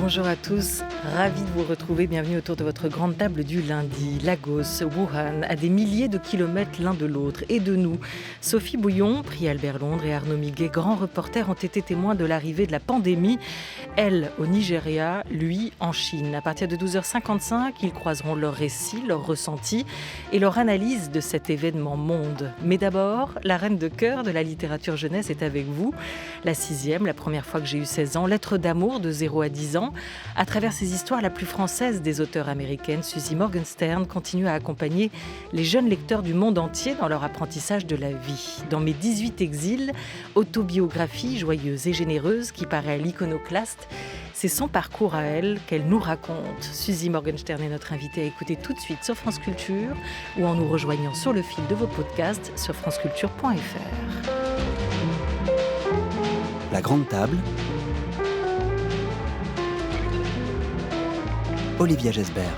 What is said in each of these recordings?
Bonjour à tous, ravi de vous retrouver, bienvenue autour de votre grande table du lundi. Lagos, Wuhan, à des milliers de kilomètres l'un de l'autre et de nous. Sophie Bouillon, prix Albert Londres et Arnaud Miguet, grands reporters, ont été témoins de l'arrivée de la pandémie. Elle au Nigeria, lui en Chine. À partir de 12h55, ils croiseront leurs récits, leurs ressentis et leur analyse de cet événement monde. Mais d'abord, la reine de cœur de la littérature jeunesse est avec vous. La 6e, la première fois que j'ai eu 16 ans, lettre d'amour de 0 à 10 ans. À travers ces histoires, la plus française des auteurs américaines, Suzy Morgenstern, continue à accompagner les jeunes lecteurs du monde entier dans leur apprentissage de la vie. Dans Mes 18 exils, autobiographie joyeuse et généreuse qui paraît à l'Iconoclaste, c'est son parcours à elle qu'elle nous raconte. Suzy Morgenstern est notre invitée à écouter tout de suite sur France Culture ou en nous rejoignant sur le fil de vos podcasts sur franceculture.fr. La grande table. Olivia Gesbert.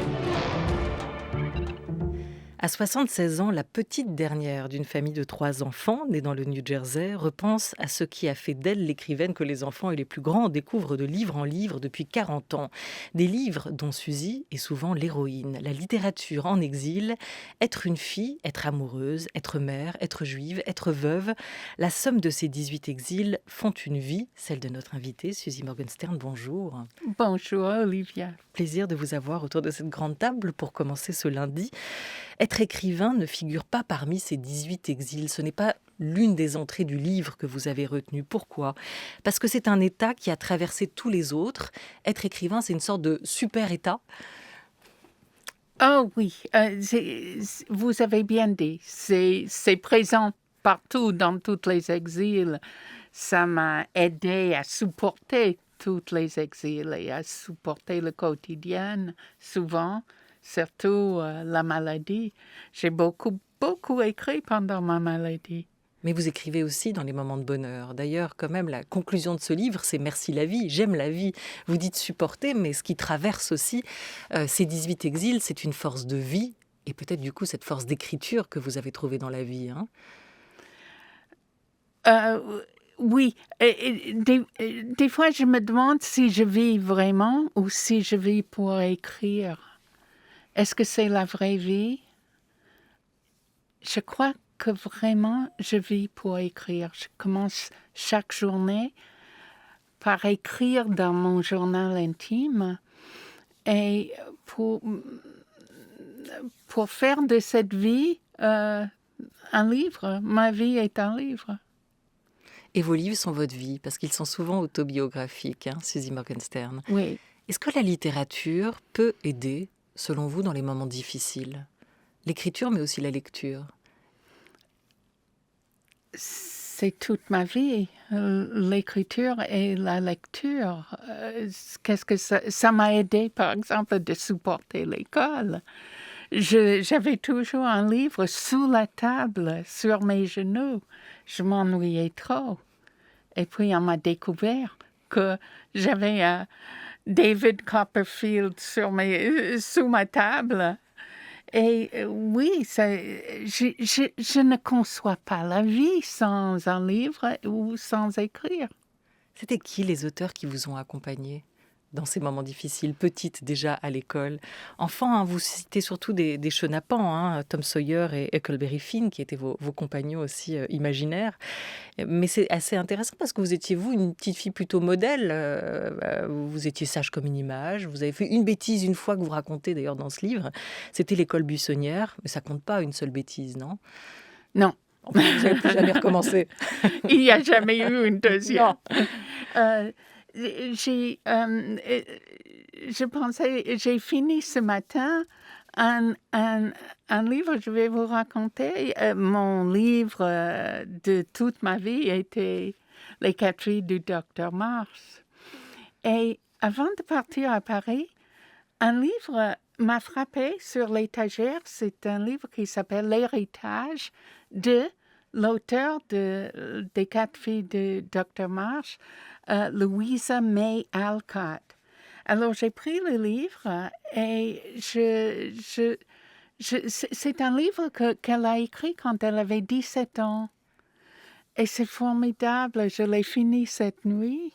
À 76 ans, la petite dernière d'une famille de 3 enfants, née dans le New Jersey, repense à ce qui a fait d'elle l'écrivaine que les enfants et les plus grands découvrent de livre en livre depuis 40 ans. Des livres dont Suzy est souvent l'héroïne. La littérature en exil, être une fille, être amoureuse, être mère, être juive, être veuve. La somme de ces 18 exils font une vie, celle de notre invitée, Suzy Morgenstern. Bonjour. Bonjour Olivia. Plaisir de vous avoir autour de cette grande table pour commencer ce lundi. Être écrivain ne figure pas parmi ces 18 exils. Ce n'est pas l'une des entrées du livre que vous avez retenue. Pourquoi ? Parce que c'est un état qui a traversé tous les autres. Être écrivain, c'est une sorte de super état. Oh oui, vous avez bien dit. C'est présent partout dans tous les exils. Ça m'a aidé à supporter tous les exils et à supporter le quotidien, souvent, surtout la maladie. J'ai beaucoup écrit pendant ma maladie. Mais vous écrivez aussi dans les moments de bonheur. D'ailleurs, quand même, la conclusion de ce livre, c'est « Merci la vie, j'aime la vie ». Vous dites supporter, mais ce qui traverse aussi ces 18 exils, c'est une force de vie et peut-être du coup cette force d'écriture que vous avez trouvée dans la vie. Oui, des fois je me demande si je vis vraiment ou si je vis pour écrire. Est-ce que c'est la vraie vie? Je crois que vraiment je vis pour écrire. Je commence chaque journée par écrire dans mon journal intime et pour faire de cette vie un livre. Ma vie est un livre. Et vos livres sont votre vie, parce qu'ils sont souvent autobiographiques, Suzy Morgenstern. Oui. Est-ce que la littérature peut aider, selon vous, dans les moments difficiles ? L'écriture, mais aussi la lecture. C'est toute ma vie, l'écriture et la lecture. Qu'est-ce que ça m'a aidé, par exemple, de supporter l'école. J'avais toujours un livre sous la table, sur mes genoux. Je m'ennuyais trop. Et puis, on m'a découvert que j'avais David Copperfield sous ma table. Et oui, je ne conçois pas la vie sans un livre ou sans écrire. C'était qui les auteurs qui vous ont accompagné dans ces moments difficiles, petite déjà à l'école? Enfant, vous citez surtout des chenapans, Tom Sawyer et Huckleberry Finn, qui étaient vos compagnons aussi imaginaires. Mais c'est assez intéressant parce que vous étiez, vous, une petite fille plutôt modèle. Vous étiez sage comme une image. Vous avez fait une bêtise une fois que vous racontez d'ailleurs dans ce livre. C'était l'école buissonnière. Mais ça compte pas, une seule bêtise, non ? Non. Enfin, vous n'avez plus jamais recommencé. Il n'y a jamais eu une deuxième. J'ai fini ce matin un livre, je vais vous raconter. Mon livre de toute ma vie était Les 4 filles du Docteur Mars. Et avant de partir à Paris, un livre m'a frappé sur l'étagère. C'est un livre qui s'appelle L'héritage de l'auteur des 4 filles du Docteur Mars, Louisa May Alcott. Alors, j'ai pris le livre et c'est un livre qu'elle a écrit quand elle avait 17 ans. Et c'est formidable, je l'ai fini cette nuit.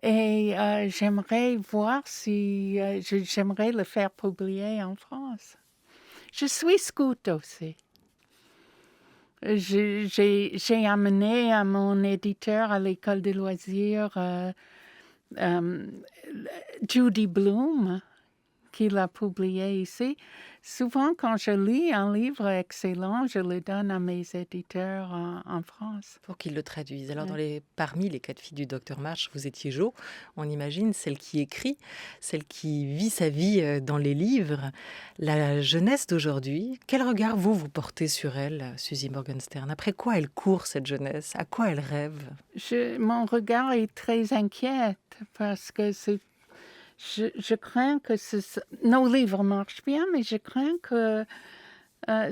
Et j'aimerais voir si j'aimerais le faire publier en France. Je suis scout aussi. J'ai amené à mon éditeur à l'école des loisirs euh, Judy Bloom, qui l'a publié ici. Souvent, quand je lis un livre excellent, je le donne à mes éditeurs en France. Pour qu'ils le traduisent. Alors, Ouais. parmi les 4 filles du docteur March, vous étiez Jo, on imagine, celle qui écrit, celle qui vit sa vie dans les livres. La jeunesse d'aujourd'hui, quel regard vous portez sur elle, Suzy Morgenstern? Après quoi elle court, cette jeunesse? À quoi elle rêve? Mon regard est très inquiet parce que je crains que nos livres marchent bien, mais je crains que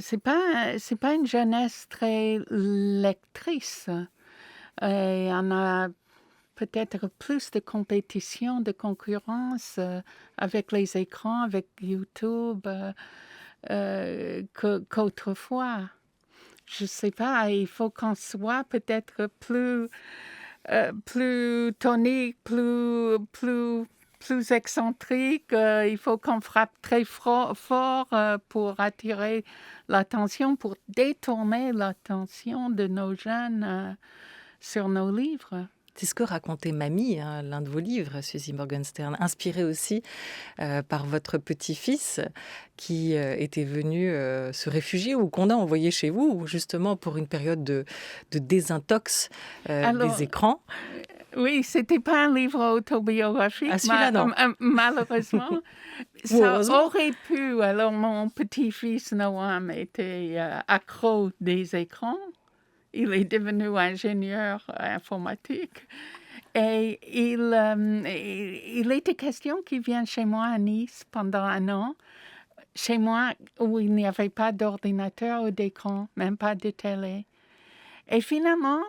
c'est pas une jeunesse très lectrice. Et on a peut-être plus de compétition, de concurrence avec les écrans, avec YouTube qu'autrefois. Je sais pas, il faut qu'on soit peut-être plus tonique, plus excentrique. Il faut qu'on frappe très fort pour attirer l'attention, pour détourner l'attention de nos jeunes sur nos livres. C'est ce que racontait Mamie, hein, l'un de vos livres, Suzy Morgenstern, inspiré aussi par votre petit-fils qui était venu se réfugier ou qu'on a envoyé chez vous, justement pour une période de désintox Alors, des écrans. oui, c'était pas un livre autobiographique, Ah, celui-là, non. Malheureusement. Ou Ça heureusement. aurait pu. Alors, mon petit-fils Noam était accro des écrans. Il est devenu ingénieur informatique. Et il était question qu'il vienne chez moi à Nice pendant un an. Chez moi, où il n'y avait pas d'ordinateur ou d'écran, même pas de télé. Et finalement,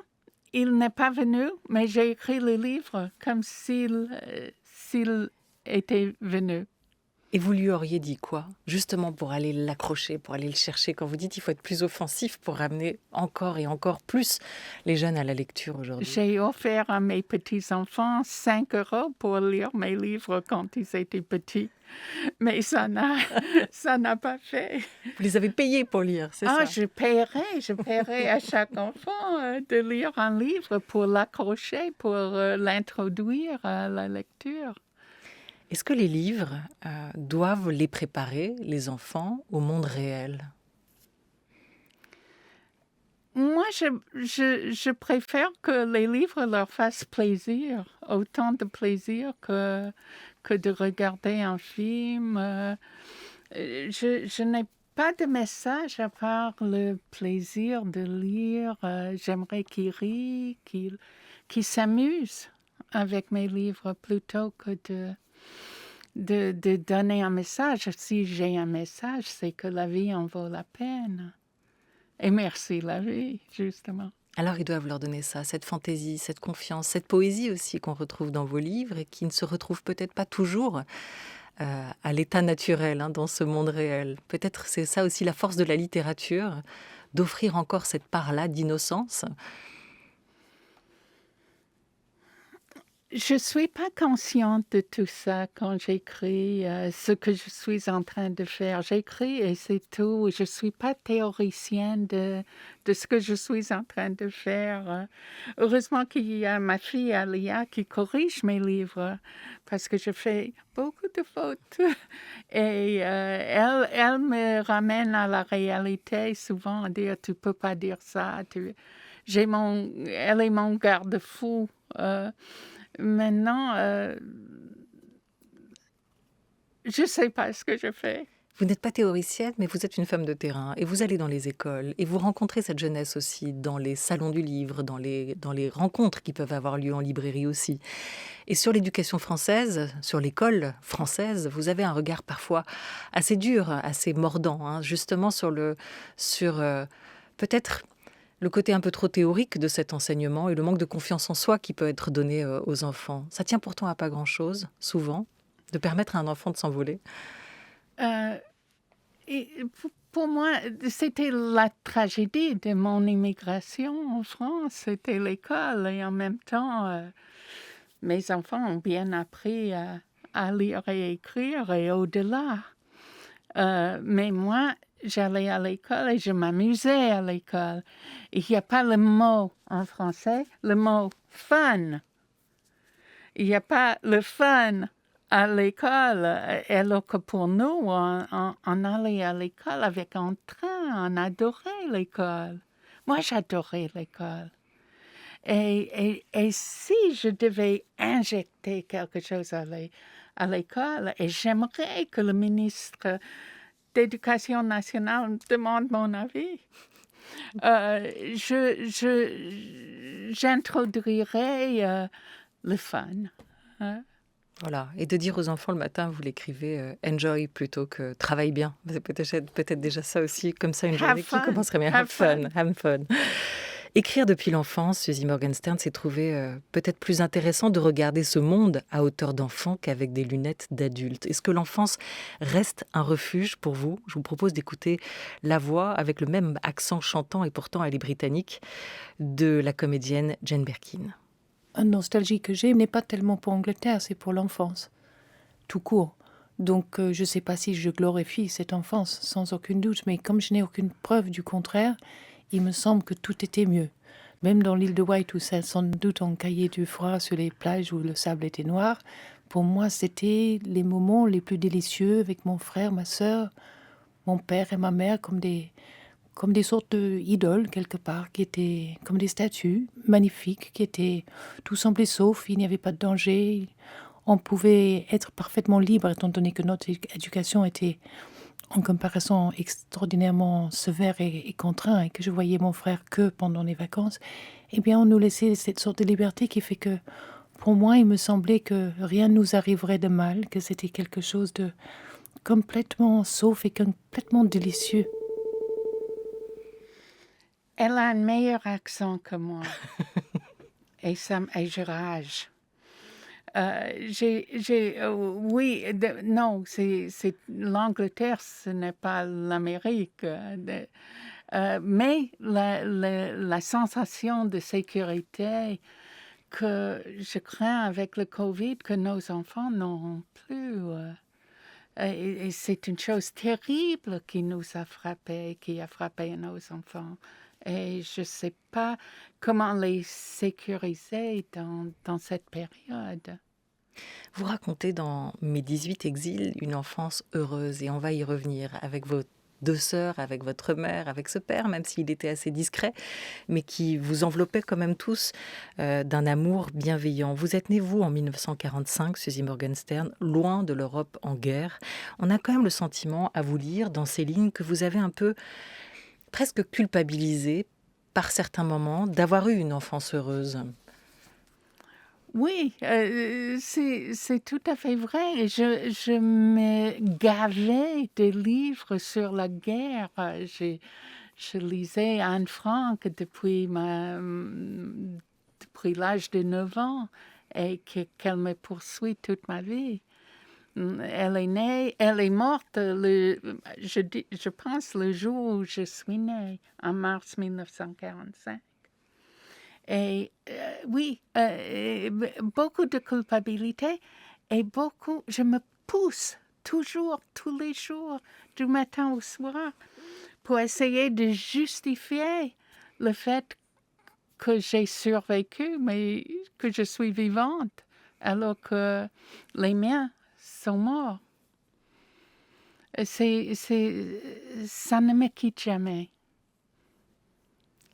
il n'est pas venu, mais j'ai écrit le livre comme s'il était venu. Et vous lui auriez dit quoi? Justement pour aller l'accrocher, pour aller le chercher. Quand vous dites qu'il faut être plus offensif pour ramener encore et encore plus les jeunes à la lecture aujourd'hui. J'ai offert à mes petits-enfants 5 € pour lire mes livres quand ils étaient petits. Mais ça n'a pas fait. Vous les avez payés pour lire, c'est ça? Je paierai à chaque enfant de lire un livre pour l'accrocher, pour l'introduire à la lecture. Est-ce que les livres doivent les préparer, les enfants, au monde réel? Moi, je préfère que les livres leur fassent plaisir, autant de plaisir que de regarder un film. Je n'ai pas de message à part le plaisir de lire. J'aimerais qu'ils rient, qu'ils s'amusent avec mes livres plutôt que de donner un message. Si j'ai un message, c'est que la vie en vaut la peine. Et merci la vie, justement. Alors ils doivent leur donner ça, cette fantaisie, cette confiance, cette poésie aussi qu'on retrouve dans vos livres et qui ne se retrouve peut-être pas toujours à l'état naturel, hein, dans ce monde réel. Peut-être c'est ça aussi la force de la littérature, d'offrir encore cette part-là d'innocence. Je suis pas consciente de tout ça quand j'écris ce que je suis en train de faire. J'écris et c'est tout. Je suis pas théoricienne de ce que je suis en train de faire. Heureusement qu'il y a ma fille Alia qui corrige mes livres parce que je fais beaucoup de fautes. Et elle me ramène à la réalité souvent à dire tu peux pas dire ça. Elle est mon garde-fou. Maintenant, je ne sais pas ce que je fais. Vous n'êtes pas théoricienne, mais vous êtes une femme de terrain et vous allez dans les écoles et vous rencontrez cette jeunesse aussi dans les salons du livre, dans les rencontres qui peuvent avoir lieu en librairie aussi. Et sur l'éducation française, sur l'école française, vous avez un regard parfois assez dur, assez mordant, hein, justement sur peut-être le côté un peu trop théorique de cet enseignement et le manque de confiance en soi qui peut être donné aux enfants. Ça tient pourtant à pas grand-chose, souvent, de permettre à un enfant de s'envoler. Et pour moi, c'était la tragédie de mon immigration en France. C'était l'école et en même temps, mes enfants ont bien appris à lire et écrire et au-delà. Mais moi, j'allais à l'école et je m'amusais à l'école. Il n'y a pas le mot en français, le mot fun. Il n'y a pas le fun à l'école. Alors que pour nous, on allait à l'école avec un train, on adorait l'école. Moi, j'adorais l'école. Et si je devais injecter quelque chose à l'école, et j'aimerais que le ministre d'Éducation nationale me demande mon avis, j'introduirais le fun. Hein. Voilà, et de dire aux enfants le matin, vous l'écrivez enjoy plutôt que travaille bien. C'est peut-être déjà ça aussi, comme ça une journée qui commencerait bien. Have fun, have fun. Écrire depuis l'enfance, Suzy Morgenstern s'est trouvé peut-être plus intéressant de regarder ce monde à hauteur d'enfant qu'avec des lunettes d'adulte. Est-ce que l'enfance reste un refuge pour vous? Je vous propose d'écouter la voix, avec le même accent chantant et pourtant elle est britannique, de la comédienne Jane Birkin. Une nostalgie que j'ai n'est pas tellement pour Angleterre, c'est pour l'enfance, tout court. Donc je ne sais pas si je glorifie cette enfance, sans aucun doute, mais comme je n'ai aucune preuve du contraire, il me semble que tout était mieux. Même dans l'île de Wight, où c'est sans doute un cahier du froid sur les plages où le sable était noir, pour moi c'était les moments les plus délicieux avec mon frère, ma sœur, mon père et ma mère comme des sortes d'idoles quelque part, qui étaient comme des statues magnifiques, qui étaient tout semblait sauf, il n'y avait pas de danger, on pouvait être parfaitement libre étant donné que notre éducation était en comparaison extraordinairement sévère et contraint et que je voyais mon frère que pendant les vacances. Eh bien on nous laissait cette sorte de liberté qui fait que pour moi il me semblait que rien ne nous arriverait de mal, que c'était quelque chose de complètement sauf et complètement délicieux. Elle a un meilleur accent que moi. et je rage. Oui, non, c'est l'Angleterre, ce n'est pas l'Amérique. Mais la sensation de sécurité que je crains avec le COVID que nos enfants n'auront plus. Et c'est une chose terrible qui nous a frappés, qui a frappé nos enfants. Et je ne sais pas comment les sécuriser dans cette période. Vous racontez dans Mes 18 exils une enfance heureuse, et on va y revenir, avec vos 2 sœurs, avec votre mère, avec ce père, même s'il était assez discret, mais qui vous enveloppait quand même tous d'un amour bienveillant. Vous êtes née, vous, en 1945, Suzy Morgenstern, loin de l'Europe en guerre. On a quand même le sentiment, à vous lire, dans ces lignes, que vous avez un peu presque culpabilisé, par certains moments, d'avoir eu une enfance heureuse. Oui, c'est tout à fait vrai. Je me gavais de livres sur la guerre. Je lisais Anne Frank depuis l'âge de 9 ans et qu'elle me poursuit toute ma vie. Elle est née, elle est morte, je pense, le jour où je suis née, en mars 1945. Et oui, beaucoup de culpabilité et je me pousse toujours, tous les jours, du matin au soir, pour essayer de justifier le fait que j'ai survécu, mais que je suis vivante, alors que les miens sont morts. Ça ne me quitte jamais.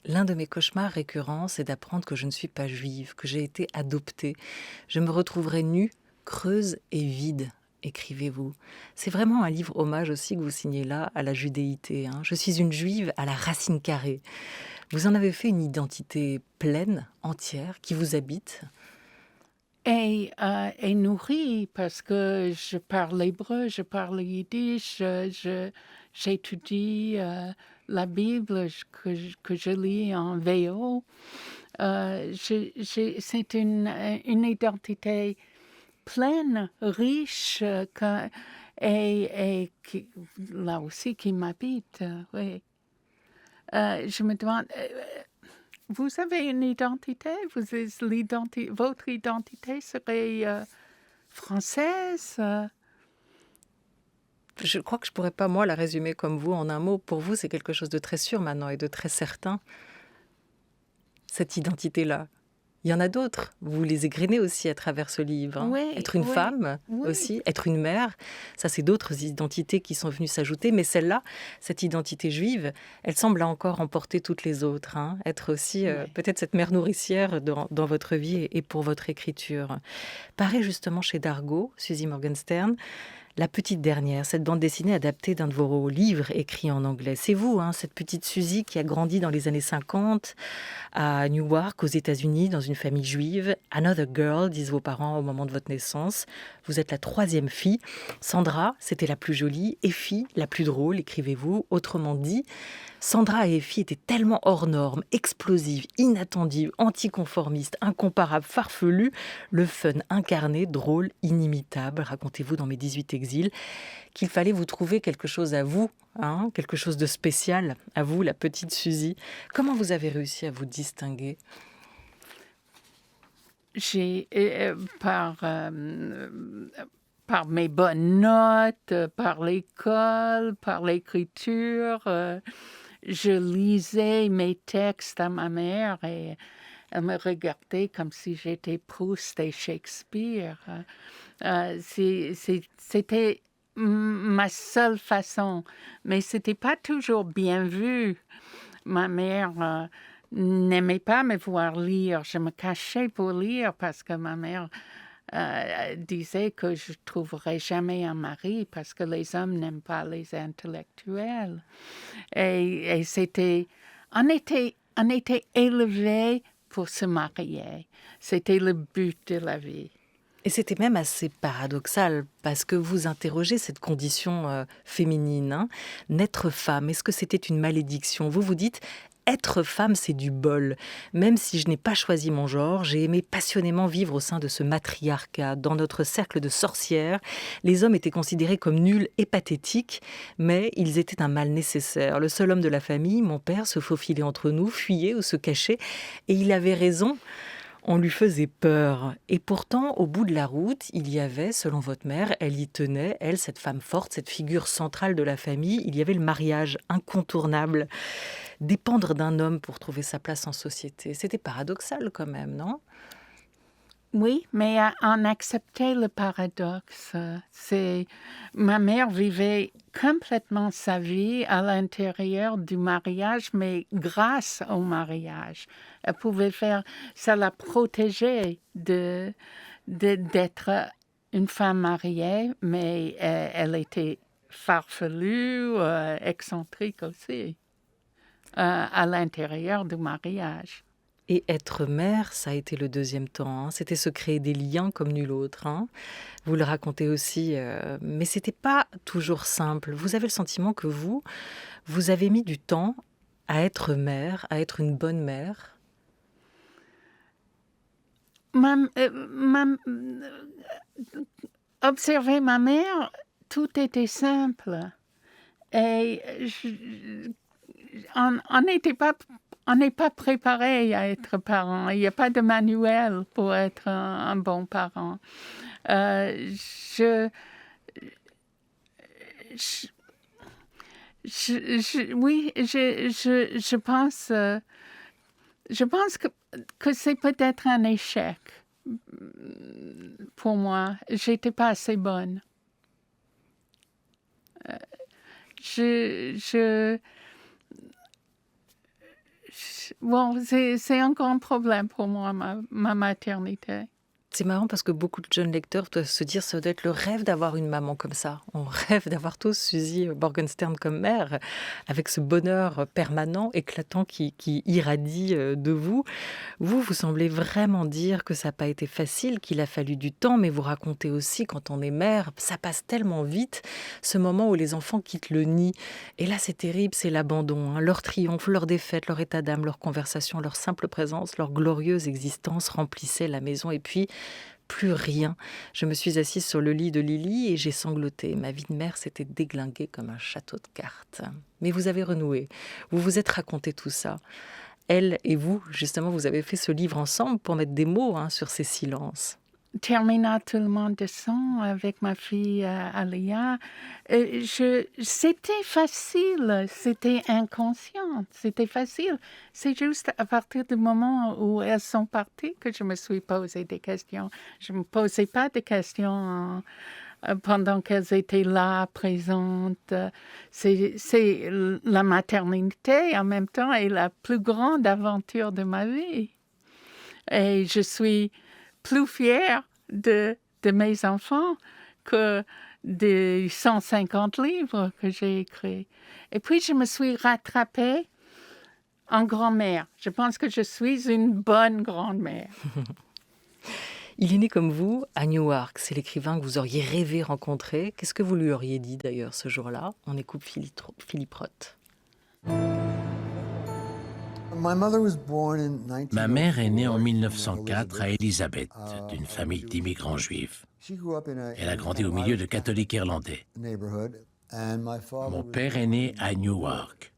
L'un de mes cauchemars récurrents, c'est d'apprendre que je ne suis pas juive, que j'ai été adoptée. Je me retrouverai nue, creuse et vide, écrivez-vous. C'est vraiment un livre hommage aussi que vous signez là à la judéité. Je suis une juive à la racine carrée. Vous en avez fait une identité pleine, entière, qui vous habite. Et nourrie, parce que je parle hébreu, je parle yiddish, j'étudie la Bible que je lis en VO. C'est une identité pleine, riche, et qui, là aussi qui m'habite. Oui. Je me demande... vous avez une identité? Votre identité serait française? Je crois que je pourrais pas, moi, la résumer comme vous en un mot. Pour vous, c'est quelque chose de très sûr maintenant et de très certain, cette identité-là. Il y en a d'autres. Vous les égrenez aussi à travers ce livre, hein. Oui, Être une oui, femme oui. aussi, être une mère, ça c'est d'autres identités qui sont venues s'ajouter. Mais celle-là, cette identité juive, elle semble encore emporter toutes les autres, hein. Être aussi Oui. peut-être cette mère nourricière dans votre vie et pour votre écriture. Paraît justement chez Dargaud, Suzy Morgenstern, La Petite Dernière, cette bande dessinée adaptée d'un de vos livres écrits en anglais. C'est vous, hein, cette petite Suzy qui a grandi dans les années 50 à Newark, aux États-Unis, dans une famille juive. Another girl, disent vos parents au moment de votre naissance. Vous êtes la troisième fille. Sandra, c'était la plus jolie. Effie, la plus drôle, écrivez-vous. Autrement dit, Sandra et Effie étaient tellement hors normes, explosives, inattendives, anticonformistes, incomparables, farfelues. Le fun incarné, drôle, inimitable, racontez-vous dans Mes 18 exils, qu'il fallait vous trouver quelque chose à vous, hein, quelque chose de spécial à vous, la petite Suzy. Comment vous avez réussi à vous distinguer ? J'ai, par mes bonnes notes, par l'école, par l'écriture, je lisais mes textes à ma mère et elle me regardait comme si j'étais Proust et Shakespeare. C'était ma seule façon, mais c'était pas toujours bien vu. Ma mère n'aimait pas me voir lire. Je me cachais pour lire parce que ma mère disait que je trouverais jamais un mari parce que les hommes n'aiment pas les intellectuels. Et c'était, on était élevés pour se marier. C'était le but de la vie. Et c'était même assez paradoxal, parce que vous interrogez cette condition féminine, hein. Naître femme, est-ce que c'était une malédiction ? Vous vous dites, être femme, c'est du bol. Même si je n'ai pas choisi mon genre, j'ai aimé passionnément vivre au sein de ce matriarcat. Dans notre cercle de sorcières, les hommes étaient considérés comme nuls et pathétiques, mais ils étaient un mal nécessaire. Le seul homme de la famille, mon père, se faufilait entre nous, fuyait ou se cachait, et il avait raison. On lui faisait peur. Et pourtant, au bout de la route, il y avait, selon votre mère, elle y tenait, elle, cette femme forte, cette figure centrale de la famille, il y avait le mariage incontournable. Dépendre d'un homme pour trouver sa place en société, c'était paradoxal quand même, non ? Oui, mais on acceptait le paradoxe. Ma mère vivait complètement sa vie à l'intérieur du mariage, mais grâce au mariage. Elle pouvait faire, ça la protégeait d'être une femme mariée, mais elle était farfelue, excentrique aussi, à l'intérieur du mariage. Et être mère, ça a été le deuxième temps, hein. C'était se créer des liens comme nul autre, hein. Vous le racontez aussi, mais c'était pas toujours simple. Vous avez le sentiment que vous avez mis du temps à être mère, à être une bonne mère ? Observer ma mère, tout était simple. Et on n'est pas préparé à être parent. Il n'y a pas de manuel pour être un bon parent. Je pense que c'est peut-être un échec pour moi. J'étais pas assez bonne. Bon, c'est un grand problème pour moi, ma maternité. C'est marrant parce que beaucoup de jeunes lecteurs doivent se dire ça doit être le rêve d'avoir une maman comme ça. On rêve d'avoir tous Suzy Morgenstern comme mère, avec ce bonheur permanent, éclatant qui irradie de vous. Vous semblez vraiment dire que ça n'a pas été facile, qu'il a fallu du temps, mais vous racontez aussi quand on est mère, ça passe tellement vite, ce moment où les enfants quittent le nid. Et là, c'est terrible, c'est l'abandon, hein. Leur triomphe, leur défaite, leur état d'âme, leur conversation, leur simple présence, leur glorieuse existence remplissaient la maison. Et puis, plus rien. Je me suis assise sur le lit de Lily et j'ai sangloté. Ma vie de mère s'était déglinguée comme un château de cartes. Mais vous avez renoué. Vous vous êtes raconté tout ça. elle et vous, justement, vous avez fait ce livre ensemble pour mettre des mots sur ces silences. Terminalement de sang avec ma fille Alia, c'était facile, c'était inconscient, c'était facile. C'est juste à partir du moment où elles sont parties que je me suis posé des questions. Je ne me posais pas de questions pendant qu'elles étaient là, présentes. C'est la maternité, en même temps, est la plus grande aventure de ma vie. Et je suis plus fière de mes enfants que des 150 livres que j'ai écrits. Et puis, je me suis rattrapée en grand-mère. Je pense que je suis une bonne grand-mère. Il est né comme vous à Newark. C'est l'écrivain que vous auriez rêvé rencontrer. Qu'est-ce que vous lui auriez dit d'ailleurs ce jour-là? On écoute Philippe Roth. Ma mère est née en 1904 à Elizabeth, d'une famille d'immigrants juifs. Elle a grandi au milieu de catholiques irlandais. Mon père est né à Newark.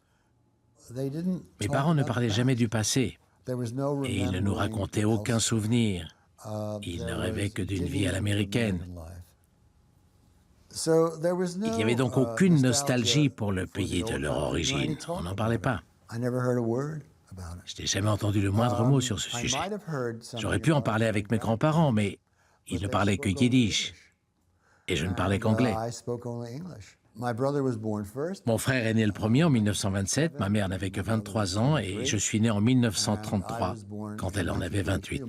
Mes parents ne parlaient jamais du passé et ils ne nous racontaient aucun souvenir. Ils ne rêvaient que d'une vie à l'américaine. Il n'y avait donc aucune nostalgie pour le pays de leur origine. On n'en parlait pas. Je n'ai jamais entendu le moindre mot sur ce sujet. J'aurais pu en parler avec mes grands-parents, mais ils ne parlaient que yiddish. Et je ne parlais qu'anglais. Mon frère est né le premier en 1927, ma mère n'avait que 23 ans et je suis né en 1933, quand elle en avait 28.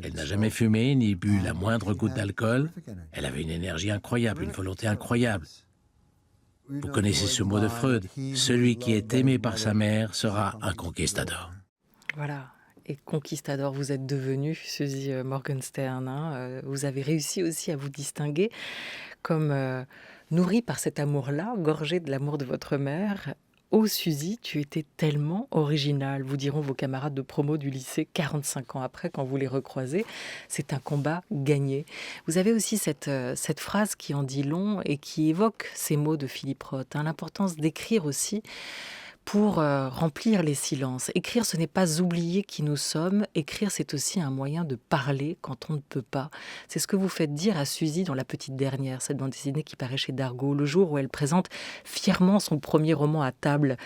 Elle n'a jamais fumé ni bu la moindre goutte d'alcool. Elle avait une énergie incroyable, une volonté incroyable. Vous connaissez ce mot de Freud, celui qui est aimé par sa mère sera un conquistador. Voilà, et conquistador vous êtes devenu, Suzy Morgenstern. Vous avez réussi aussi à vous distinguer comme nourri par cet amour-là, gorgé de l'amour de votre mère. Oh Suzy, tu étais tellement originale, vous diront vos camarades de promo du lycée 45 ans après quand vous les recroisez. C'est un combat gagné. Vous avez aussi cette phrase qui en dit long et qui évoque ces mots de Philippe Roth, l'importance d'écrire aussi pour remplir les silences. Écrire, ce n'est pas oublier qui nous sommes. Écrire, c'est aussi un moyen de parler quand on ne peut pas. C'est ce que vous faites dire à Suzy dans La Petite Dernière, cette bande dessinée qui paraît chez Dargaud, le jour où elle présente fièrement son premier roman à table.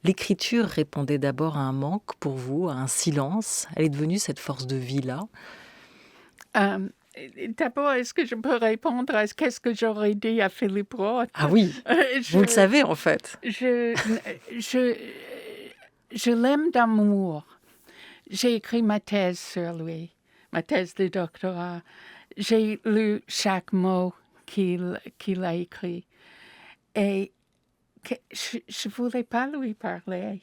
L'écriture répondait d'abord à un manque pour vous, à un silence. Elle est devenue cette force de vie-là. D'abord, est-ce que je peux répondre à qu'est-ce que j'aurais dit à Philippe Roth? Ah oui, vous le savez en fait. Je l'aime d'amour. J'ai écrit ma thèse sur lui, ma thèse de doctorat. J'ai lu chaque mot qu'il a écrit. Et je ne voulais pas lui parler.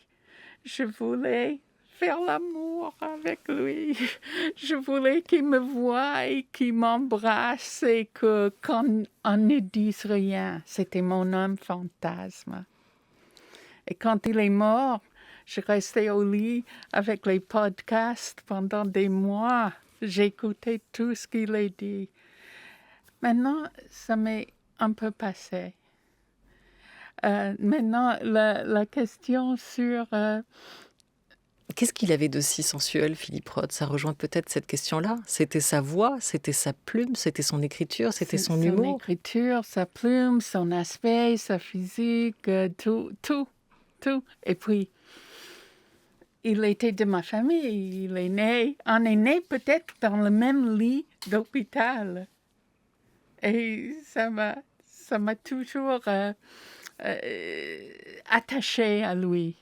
Je voulais faire l'amour avec lui. Je voulais qu'il me voie et qu'il m'embrasse et qu'on ne dise rien. C'était mon homme fantasme. Et quand il est mort, je restais au lit avec les podcasts pendant des mois. J'écoutais tout ce qu'il a dit. Maintenant, ça m'est un peu passé. Maintenant, la question sur... Qu'est-ce qu'il avait de si sensuel, Philippe Roth? Ça rejoint peut-être cette question-là. C'était sa voix, c'était sa plume, c'était son écriture, c'était son humour. Son écriture, sa plume, son aspect, sa physique, tout. Et puis, il était de ma famille. On est né peut-être dans le même lit d'hôpital. Et ça m'a toujours attachée à lui.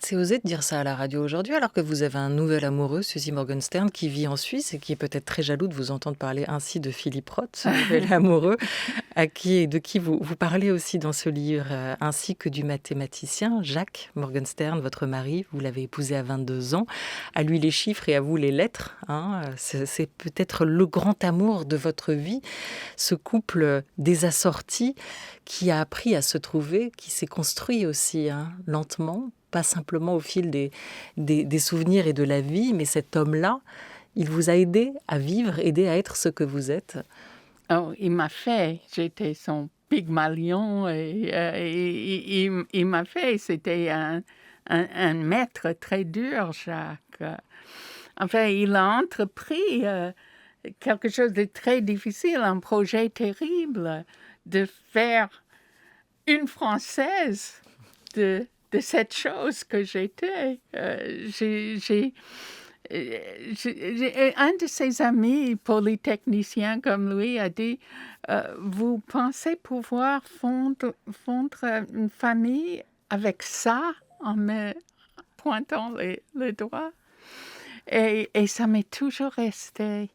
C'est osé de dire ça à la radio aujourd'hui, alors que vous avez un nouvel amoureux, Suzy Morgenstern, qui vit en Suisse et qui est peut-être très jaloux de vous entendre parler ainsi de Philippe Roth, ce nouvel amoureux, de qui vous parlez aussi dans ce livre, ainsi que du mathématicien Jacques Morgenstern, votre mari. Vous l'avez épousé à 22 ans. À lui les chiffres et à vous les lettres. C'est peut-être le grand amour de votre vie, ce couple désassorti qui a appris à se trouver, qui s'est construit aussi lentement, pas simplement au fil des souvenirs et de la vie, mais cet homme-là, il vous a aidé à vivre, aidé à être ce que vous êtes. Oh, il m'a fait. J'étais son Pygmalion. Et il m'a fait, c'était un maître très dur, Jacques. Enfin, il a entrepris quelque chose de très difficile, un projet terrible, de faire une Française de cette chose que j'étais. Un de ses amis polytechniciens comme lui a dit vous pensez pouvoir fondre une famille avec ça, en me pointant le doigt. Et ça m'est toujours resté.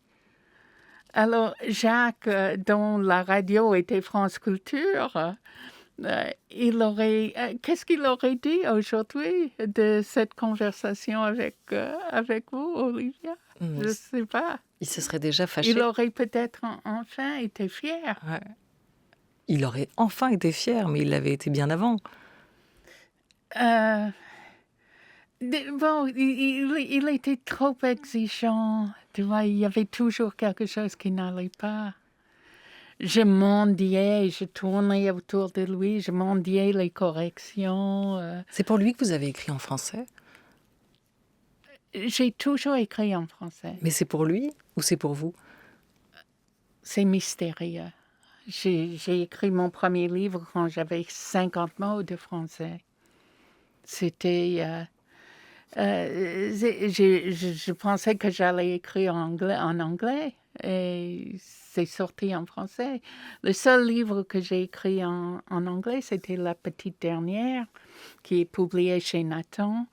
Alors, Jacques, dont la radio était France Culture, qu'est-ce qu'il aurait dit aujourd'hui de cette conversation avec vous, Olivia? Je ne sais pas. Il se serait déjà fâché. Il aurait peut-être enfin été fier. Ouais. Il aurait enfin été fier, mais il l'avait été bien avant. Bon, il était trop exigeant. Tu vois, il y avait toujours quelque chose qui n'allait pas. Je mendiais, je tournais autour de lui, je mendiais les corrections. C'est pour lui que vous avez écrit en français? J'ai toujours écrit en français. Mais c'est pour lui ou c'est pour vous? C'est mystérieux. J'ai écrit mon premier livre quand j'avais 50 mots de français. C'était... je pensais que j'allais écrire en anglais et c'est sorti en français. Le seul livre que j'ai écrit en anglais, c'était La Petite Dernière, qui est publié chez Nathan,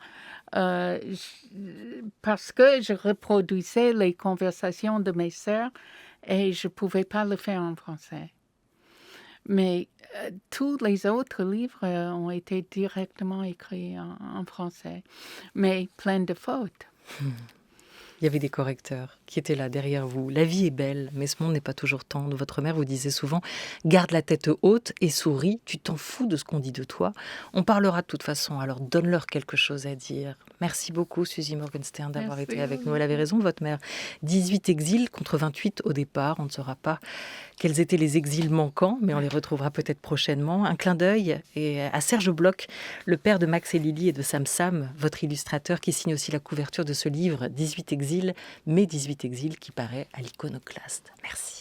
parce que je reproduisais les conversations de mes sœurs et je ne pouvais pas le faire en français. Mais tous les autres livres ont été directement écrits en français, mais plein de fautes. Il y avait des correcteurs qui étaient là derrière vous. La vie est belle, mais ce monde n'est pas toujours tendre. Votre mère vous disait souvent « Garde la tête haute et souris, tu t'en fous de ce qu'on dit de toi. On parlera de toute façon, alors donne-leur quelque chose à dire. » Merci beaucoup, Suzy Morgenstern, d'avoir été avec nous. Elle avait raison, votre mère. 18 exils contre 28 au départ. On ne saura pas quels étaient les exils manquants, mais on les retrouvera peut-être prochainement. Un clin d'œil à Serge Bloch, le père de Max et Lily et de Sam Sam, votre illustrateur qui signe aussi la couverture de ce livre, 18 exils, mais 18 exils qui paraît à l'Iconoclaste. Merci.